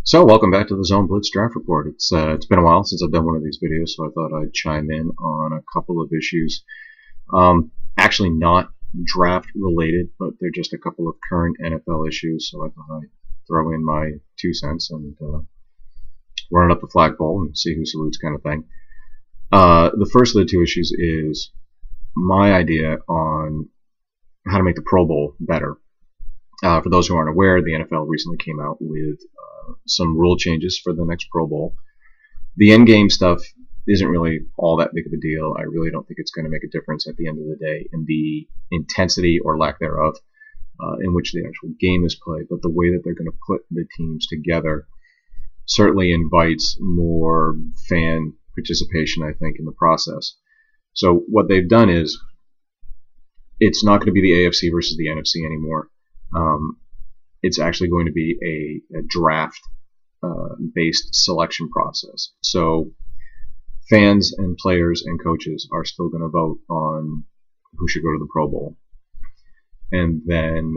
So, welcome back to the Zone Blitz Draft Report. It's been a while since I've done one of these videos, so I thought I'd chime in on a couple of issues. Actually, not draft related, but they're just a couple of current NFL issues. So I thought I'd throw in my 2 cents and run it up the flagpole and see who salutes, kind of thing. The first of the two issues is my idea on how to make the Pro Bowl better. For those who aren't aware, the NFL recently came out with some rule changes for the next Pro Bowl. The end game stuff isn't really all that big of a deal. I really don't think it's going to make a difference at the end of the day in the intensity or lack thereof in which the actual game is played. But the way that they're going to put the teams together certainly invites more fan participation, I think, in the process. So what they've done is it's not going to be the AFC versus the NFC anymore. It's actually going to be a draft based selection process. So fans and players and coaches are still going to vote on who should go to the Pro Bowl. And then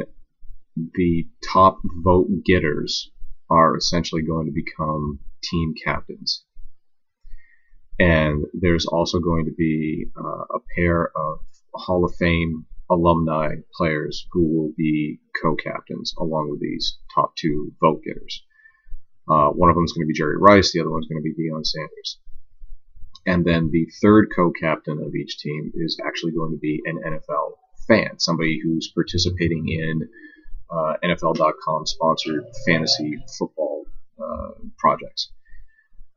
the top vote getters are essentially going to become team captains. And there's also going to be a pair of Hall of Fame alumni players who will be co-captains along with these top two vote getters. One of them is going to be Jerry Rice, the other one is going to be Deion Sanders. And then the third co-captain of each team is actually going to be an NFL fan, somebody who's participating in NFL.com sponsored fantasy football projects.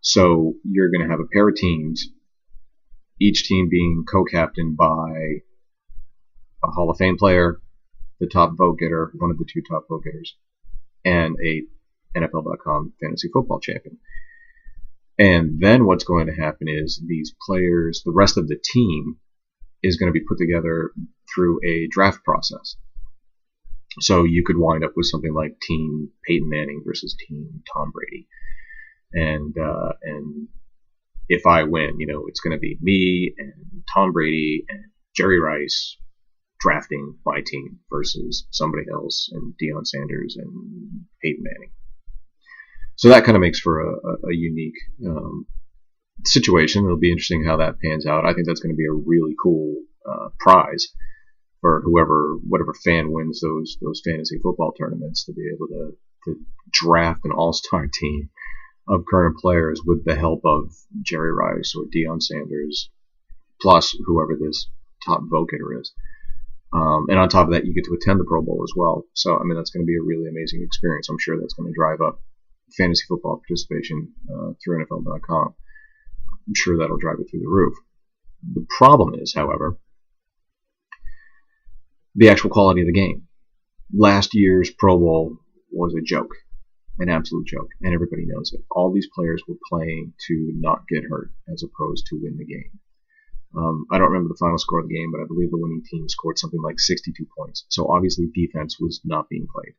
So you're going to have a pair of teams, each team being co-captained by a Hall of Fame player, the top vote getter, one of the two top vote getters, and a NFL.com fantasy football champion. And then what's going to happen is these players, the rest of the team, is going to be put together through a draft process. So you could wind up with something like Team Peyton Manning versus Team Tom Brady. And if I win, it's going to be me and Tom Brady and Jerry Rice drafting my team versus somebody else and Deion Sanders and Peyton Manning. So that kind of makes for a unique situation. It'll be interesting how that pans out. I think that's going to be a really cool prize for whatever fan wins those fantasy football tournaments, to be able to draft an all-star team of current players with the help of Jerry Rice or Deion Sanders, plus whoever this top vote getter is. And on top of that, you get to attend the Pro Bowl as well. So, that's going to be a really amazing experience. I'm sure that's going to drive up fantasy football participation through NFL.com. I'm sure that'll drive it through the roof. The problem is, however, the actual quality of the game. Last year's Pro Bowl was a joke, an absolute joke, and everybody knows it. All these players were playing to not get hurt as opposed to win the game. I don't remember the final score of the game, but I believe the winning team scored something like 62 points. So obviously defense was not being played.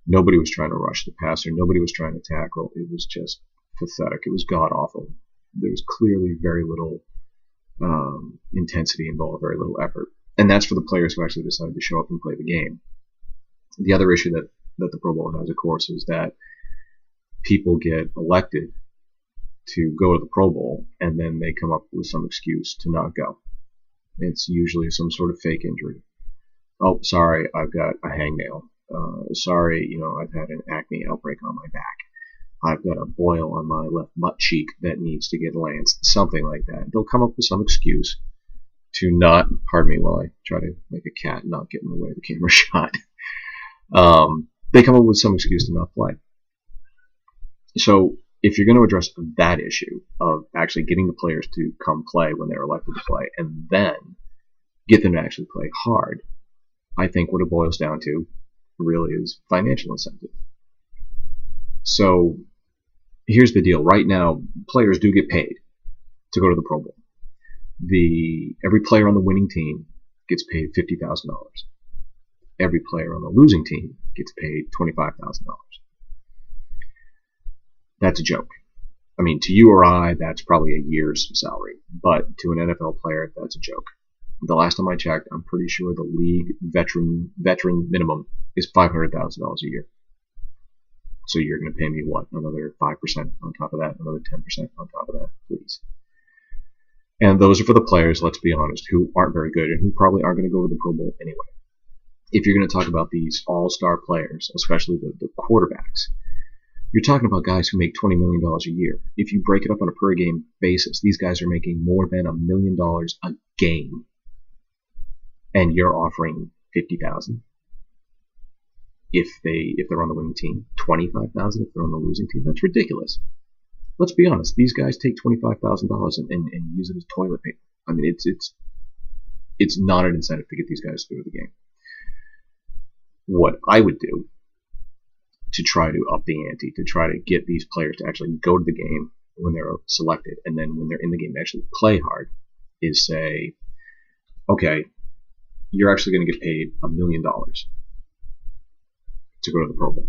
Nobody was trying to rush the passer. Nobody was trying to tackle. It was just pathetic. It was god-awful. There was clearly very little intensity involved, very little effort. And that's for the players who actually decided to show up and play the game. The other issue that the Pro Bowl has, of course, is that people get elected to go to the Pro Bowl, and then they come up with some excuse to not go. It's usually some sort of fake injury. Oh, sorry, I've got a hangnail. Sorry, I've had an acne outbreak on my back. I've got a boil on my left butt cheek that needs to get lanced. Something like that. They'll come up with some excuse to not, pardon me while I try to make a cat not get in the way of the camera shot. They come up with some excuse to not play. So if you're going to address that issue of actually getting the players to come play when they're elected to play, and then get them to actually play hard, I think what it boils down to really is financial incentive. So here's the deal. Right now, players do get paid to go to the Pro Bowl. Every player on the winning team gets paid $50,000. Every player on the losing team gets paid $25,000. That's a joke. To you or I, that's probably a year's salary. But to an NFL player, that's a joke. The last time I checked, I'm pretty sure the league veteran minimum is $500,000 a year. So you're going to pay me what? Another 5% on top of that, another 10% on top of that, please. And those are for the players, let's be honest, who aren't very good and who probably aren't going to go to the Pro Bowl anyway. If you're going to talk about these all-star players, especially the quarterbacks, you're talking about guys who make $20 million a year. If you break it up on a per game basis, these guys are making more than $1 million a game, and you're offering $50,000 if they're on the winning team, $25,000 if they're on the losing team. That's ridiculous. Let's be honest. These guys take $25,000 and use it as toilet paper. I mean, it's not an incentive to get these guys to go to the game. What I would do to try to up the ante, to try to get these players to actually go to the game when they're selected, and then when they're in the game to actually play hard, is say, okay, you're actually going to get paid $1 million to go to the Pro Bowl.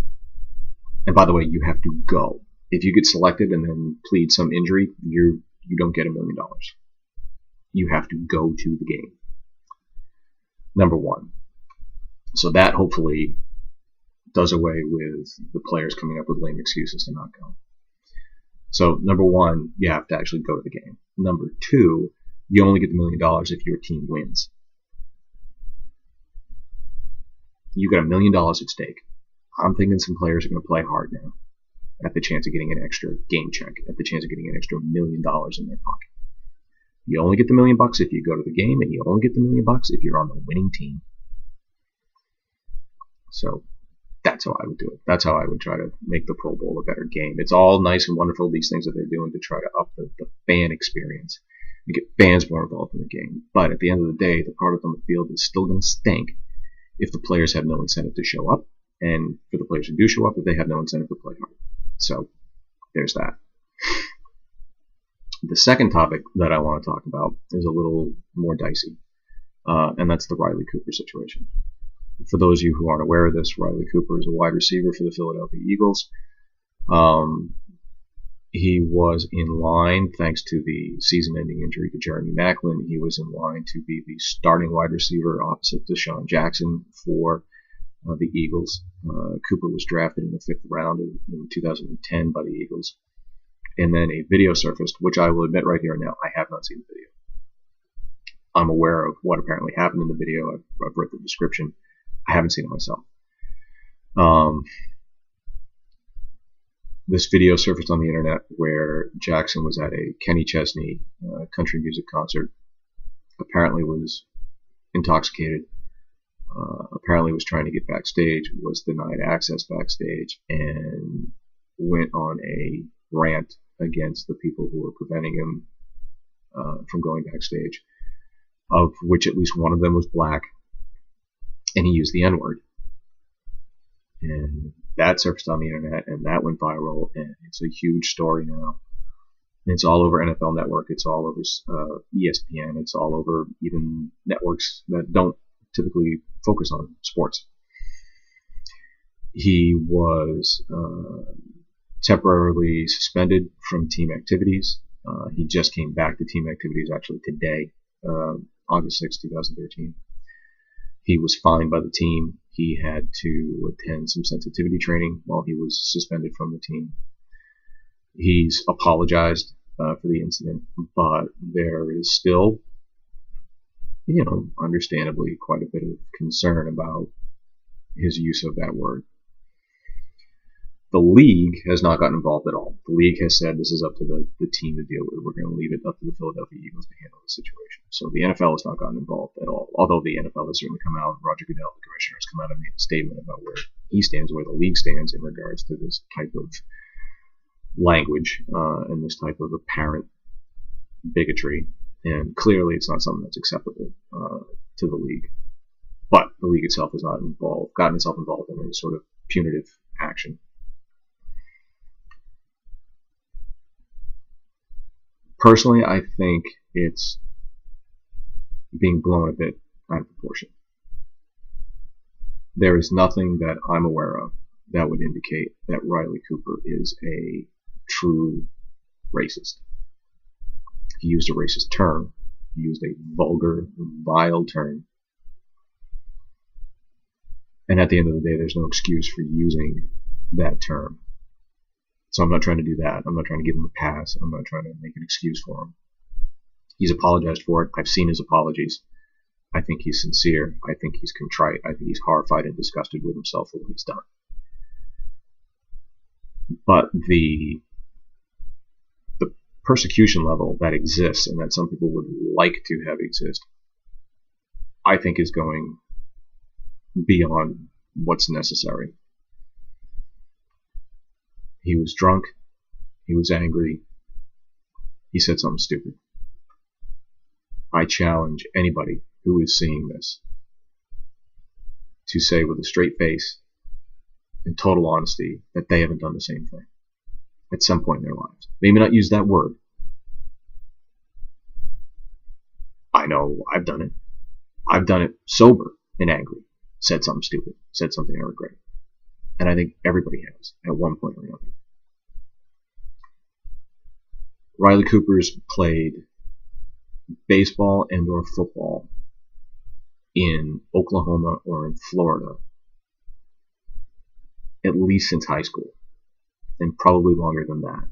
And by the way, you have to go. If you get selected and then plead some injury, you don't get $1 million. You have to go to the game. Number one. So that hopefully does away with the players coming up with lame excuses to not go. So number one, you have to actually go to the game. Number two, you only get the $1 million if your team wins. You got $1 million at stake. I'm thinking some players are going to play hard now, at the chance of getting an extra game check, at the chance of getting an extra $1 million in their pocket. You only get the $1 million if you go to the game, and you only get the $1 million if you're on the winning team. So that's how I would do it. That's how I would try to make the Pro Bowl a better game. It's all nice and wonderful, these things that they're doing to try to up the fan experience and get fans more involved in the game. But at the end of the day, the product on the field is still going to stink if the players have no incentive to show up, and for the players who do show up, if they have no incentive to play hard. So there's that. The second topic that I want to talk about is a little more dicey, and that's the Riley Cooper situation. For those of you who aren't aware of this, Riley Cooper is a wide receiver for the Philadelphia Eagles. He was in line, thanks to the season-ending injury to Jeremy Maclin, he was in line to be the starting wide receiver opposite Deshaun Jackson for the Eagles. Cooper was drafted in the 5th round in 2010 by the Eagles. And then a video surfaced, which I will admit right here and now, I have not seen the video. I'm aware of what apparently happened in the video. I've read the description. I haven't seen it myself. This video surfaced on the internet where Jackson was at a Kenny Chesney country music concert. Apparently was intoxicated. Apparently was trying to get backstage, was denied access backstage, and went on a rant against the people who were preventing him from going backstage, of which at least one of them was black, and he used the N-word. And that surfaced on the internet, and that went viral, and it's a huge story now. It's all over NFL Network, it's all over ESPN, it's all over even networks that don't typically focus on sports. He was temporarily suspended from team activities. He just came back to team activities actually today, August 6, 2013. He was fined by the team. He had to attend some sensitivity training while he was suspended from the team. He's apologized for the incident, but there is still, understandably quite a bit of concern about his use of that word. The league has not gotten involved at all. The league has said this is up to the team to deal with. We're going to leave it up to the Philadelphia Eagles to handle the situation. So the NFL has not gotten involved at all. Although the NFL has certainly come out, Roger Goodell, the commissioner, has come out and made a statement about where he stands, where the league stands in regards to this type of language and this type of apparent bigotry. And clearly it's not something that's acceptable to the league. But the league itself has not gotten itself involved in any sort of punitive action. Personally, I think it's being blown a bit out of proportion. There is nothing that I'm aware of that would indicate that Riley Cooper is a true racist. He used a racist term. He used a vulgar, vile term. And at the end of the day, there's no excuse for using that term So I'm not trying to do that. I'm not trying to give him a pass. I'm not trying to make an excuse for him. He's apologized for it. I've seen his apologies. I think he's sincere. I think he's contrite. I think he's horrified and disgusted with himself for what he's done. But the persecution level that exists and that some people would like to have exist, I think is going beyond what's necessary. He was drunk. He was angry. He said something stupid. I challenge anybody who is seeing this to say with a straight face and total honesty that they haven't done the same thing at some point in their lives. Maybe not use that word. I know I've done it. I've done it sober and angry. Said something stupid. Said something I regret. And I think everybody has at one point or another. Riley Cooper's played baseball and or football in Oklahoma or in Florida at least since high school, and probably longer than that.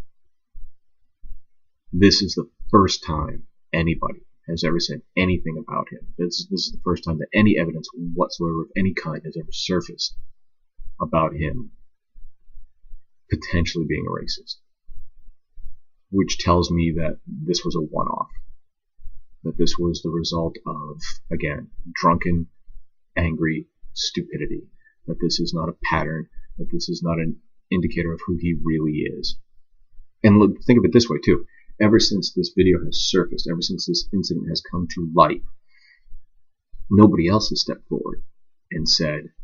This is the first time anybody has ever said anything about him. This is the first time that any evidence whatsoever of any kind has ever surfaced about him potentially being a racist, which tells me that this was a one-off, that this was the result of, again, drunken, angry stupidity, that this is not a pattern, that this is not an indicator of who he really is. And look, think of it this way too. Ever since this video has surfaced, ever since this incident has come to light, nobody else has stepped forward and said,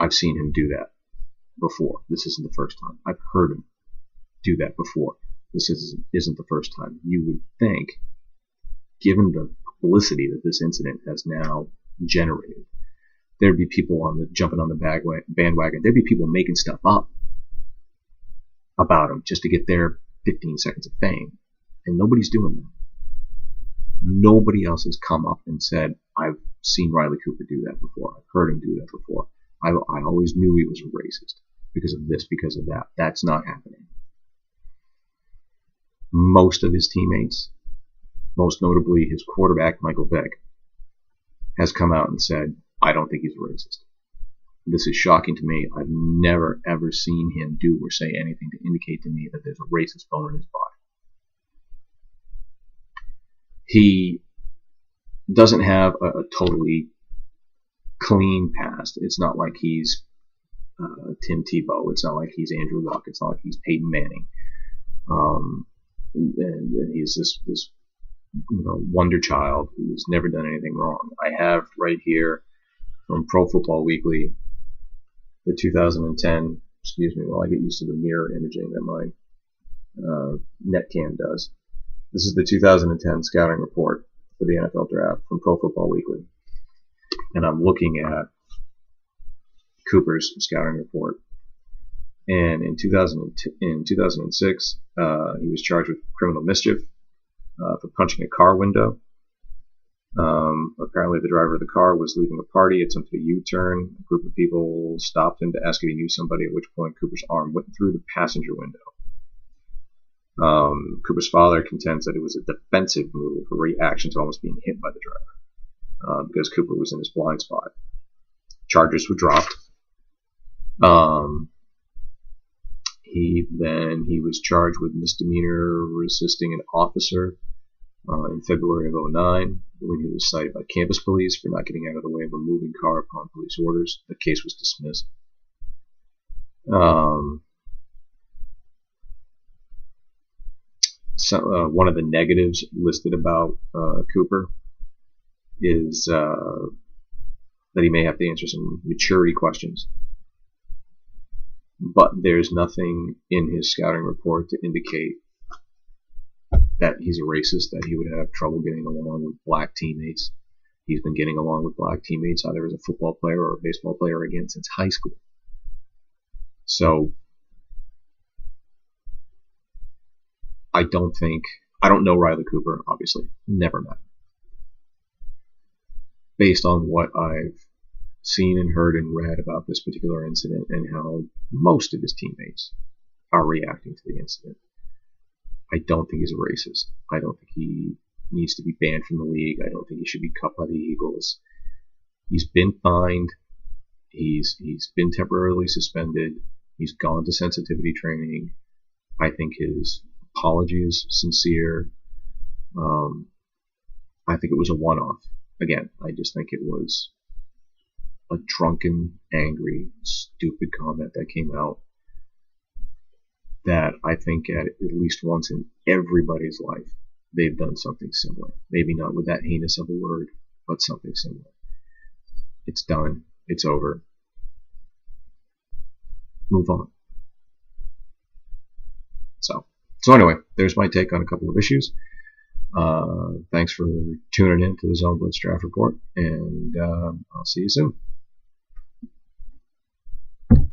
I've seen him do that before. This isn't the first time. I've heard him do that before. This isn't the first time. You would think, given the publicity that this incident has now generated, there'd be people jumping on the bandwagon. There'd be people making stuff up about him just to get their 15 seconds of fame. And nobody's doing that. Nobody else has come up and said, I've seen Riley Cooper do that before. I've heard him do that before. I always knew he was a racist because of this, because of that. That's not happening. Most of his teammates, most notably his quarterback, Michael Vick, has come out and said, I don't think he's a racist. This is shocking to me. I've never, ever seen him do or say anything to indicate to me that there's a racist bone in his body. He doesn't have a totally clean past. It's not like he's Tim Tebow. It's not like he's Andrew Luck. It's not like he's Peyton Manning. And he's this wonder child who's never done anything wrong. I have right here from Pro Football Weekly the 2010, while I get used to the mirror imaging that my Netcam does. This is the 2010 scouting report for the NFL draft from Pro Football Weekly. And I'm looking at Cooper's scouting report. And in 2006, he was charged with criminal mischief for punching a car window. Apparently the driver of the car was leaving a party, attempted a U-turn. A group of people stopped him to ask if he knew somebody, at which point Cooper's arm went through the passenger window. Cooper's father contends that it was a defensive move, a reaction to almost being hit by the driver, because Cooper was in his blind spot. Charges were dropped. He was charged with misdemeanor resisting an officer in February of 2009 when he was cited by campus police for not getting out of the way of a moving car upon police orders. The case was dismissed. One of the negatives listed about Cooper is that he may have to answer some maturity questions. But there's nothing in his scouting report to indicate that he's a racist, that he would have trouble getting along with black teammates. He's been getting along with black teammates either as a football player or a baseball player again since high school. So I don't know Riley Cooper, obviously. Never met him. Based on what I've seen and heard and read about this particular incident and how most of his teammates are reacting to the incident. I don't think he's a racist. I don't think he needs to be banned from the league. I don't think he should be cut by the Eagles. He's been fined. He's been temporarily suspended. He's gone to sensitivity training. I think his apology is sincere. I think it was a one-off. Again, I just think it was a drunken, angry, stupid comment that came out that I think at least once in everybody's life they've done something similar. Maybe not with that heinous of a word, but something similar. It's done. It's over. Move on. So anyway, there's my take on a couple of issues. Thanks for tuning in to the Zone Blitz Draft Report, and I'll see you soon.